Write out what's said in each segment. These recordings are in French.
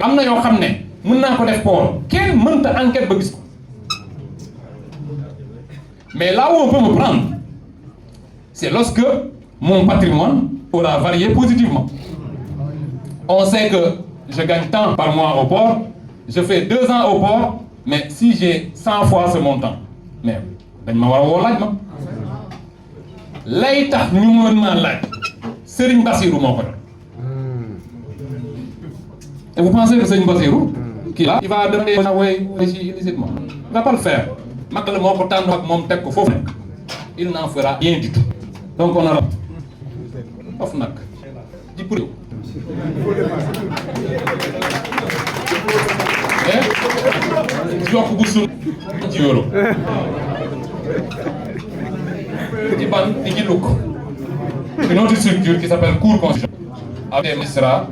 am na yoo xam ne mën naa ko def port kenn mënta enquête ba gis ko mais là où on peut me prendre c'est lorsque mon patrimoine aura varié positivement. On sait que je gagne tant par mois au port, je fais 2 ans au port, mais si j'ai 100 fois ce montant, mais dañ ma war a woo laaj ma lay tax ñu mën maa laaj Serigne Bassirou moo ko yor. Et vous pensez que Serigne Bassirou kii là il va demander ici illicitement, il va pas le faire. Macky la moo ko tànn ak moom teg ko foofu nekk il n'en fera rien du tout. Donc on a of nag di pour yokk bu sun ci euro di ban di ci lukk une autre structure qui s'appelle Cour constitutionnelle avec des magistrats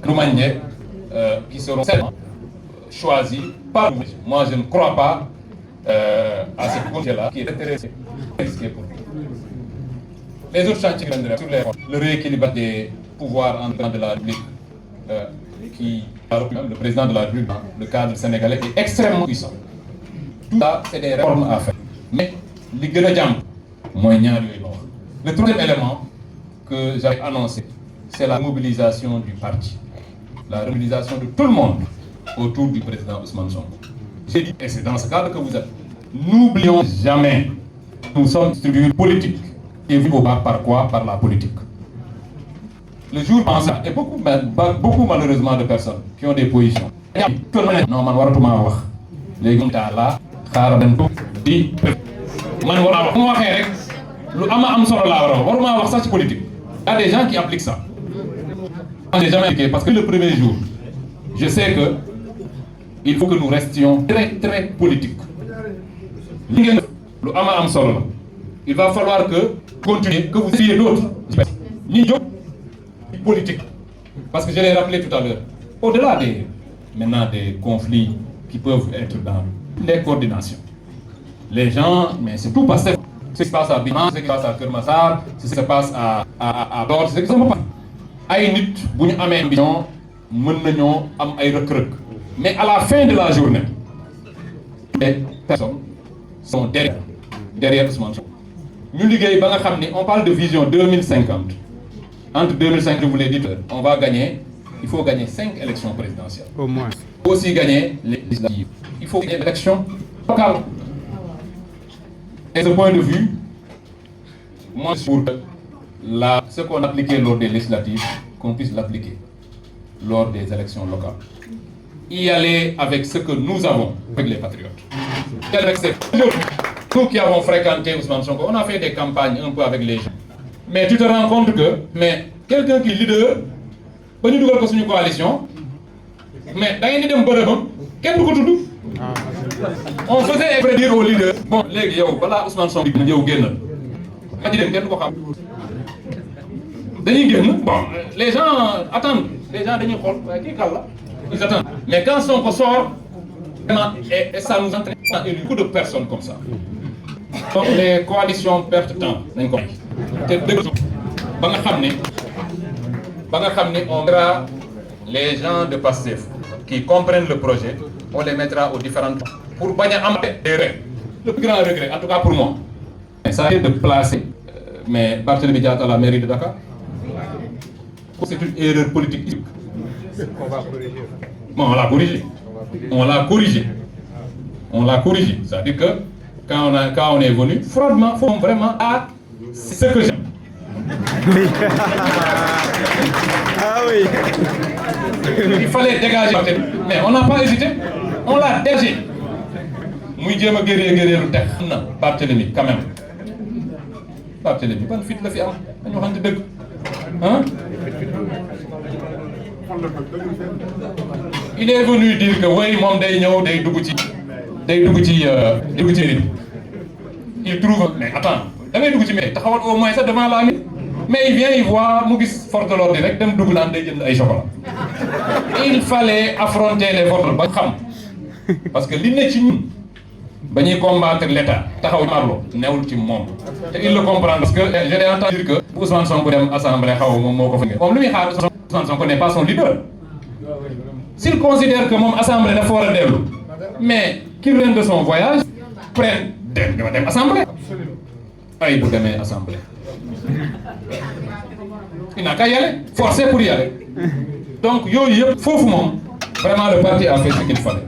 remaniés qui seront certainement choisis par vous. Moi je ne crois pas à cette constitution-là qui est intéressée risquée pour nous. Les autres chantiers sur le rééquilibrage des pouvoirs en temps de la République qui le président de la République, le cadre sénégalais est extrêmement puissant. Tout ça, c'est des réformes à faire. Mais li gën a jàmp mooy ñaar yooyu la wax. Le troisième élément que j'avais annoncé, c'est la mobilisation du parti, la mobilisation de tout le monde autour du président Ousmane Sonko. J'ai dit, et c'est dans ce cadre que vous êtes. N'oublions jamais, nous sommes une structure politique. Et vous par quoi? Par la politique. Le jour pensé, et beaucoup malheureusement de personnes qui ont des positions. Non, man waratuma wax. Légui ta la xaar dem di man wara wax mo waxé rek lu am solo la wara waruma wax sax ci politique. Il y a des gens qui appliquent ça. Je n'ai jamais appliqué parce que le premier jour, je sais que il faut que nous restions très politiques. Lu am solo la. Il va falloir que continuer, que vous ayez d'autres politiques. Parce que je l'ai rappelé tout à l'heure, au-delà maintenant des conflits qui peuvent être dans les coordinations. Les gens, mais c'est tout passé. Ce qui se passe à Biman, ce qui se passe à Kermassar, ce qui se passe à Dor, ce qui se passe à nit, bu ñu amee ambition, mën nañoo am ay rëkk-rëkk. Mais à la fin de la journée, les personnes sont derrière Ousmane Sonko. Nous liggéey ba nga xam ni on parle de vision 2050. Entre 2005, je vous l'ai dit, on va gagner, il faut gagner 5 élections présidentielles. Au moins. Il faut aussi gagner les législatives. Il faut gagner l'élection locale. Et de ce point de vue, moi, pour ce qu'on appliquait lors des législatives, qu'on puisse l'appliquer lors des élections locales. Y aller avec ce que nous avons, avec les patriotes. Nous qui avons fréquenté Ousmane Sonko, on a fait des campagnes un peu avec les gens. Mais tu te rends compte que, quelqu'un qui est leader, ba ñu dugal ko suñu coalition, mais da ngeen di dem bërëbam kenn du ko tudd. On faisait exprès dire au leader, bon léegi yow balaa Ousmane Sonko di yow génnal. nga ci dem kenn du ko xam. Dañuy génn, bon les gens attendent, les gens dañuy xool waaye kii kàll la, ils attendent. Mais quand Sonko sort, vraiment, et ça nous entraîne beaucoup de personnes comme ça. Donc les coalitions perdent temps nañ ko te dëgg ba nga xam ne on verra les gens de Pastef qui comprennent le projet, on les mettra aux différentes pour bañ a am des regrets. Le plus grand regret, en tout cas pour moi, ça est de placer Barthélémy Dias à la mairie de Dakar. C'est une erreur politique. On va corriger. Bon, on l'a corrigé. C'est-à-dire que quand on est venu, froidement, faut vraiment c'est ce que j'aime. Ah oui. Il fallait dégager, mais on n'a pas hésité, on l'a dégagé. Muy jéem a guerrier lu teg xam na Barthélémy quand même. Barthélémy ban fit la fi am dañu waxante dëgg hein. Il est venu dire que oui moom day ñëw day dugg ci nit. Il trouve mais attends da ngay dugg ci mais taxawal au moins ça devant la nit. Mais il vient, il voit mu gis force de l'ordre rek dem dugg naan day jënd ay chocolat. Il fallait affronter les forces ba xam parce que li ne ci ñun ba ñuy combattre l'État taxaw marlo newul ci moom te il le comprend parce que je l'ai entendu dire que Ousmane Sonko dem assemblée xaw moom moo ko fa moom lu muy xaar Ousmane Sonko n'est pas son leader S'il considère que mon assemblée dafa war a dellu mais qu'il revienne de son voyage prenne dem assemblée ay bu demee assemblée il n'a qu'à y aller forcé pour y aller donc yooyu yëpp foofu moom vraiment le parti a fait ce qu'il fallait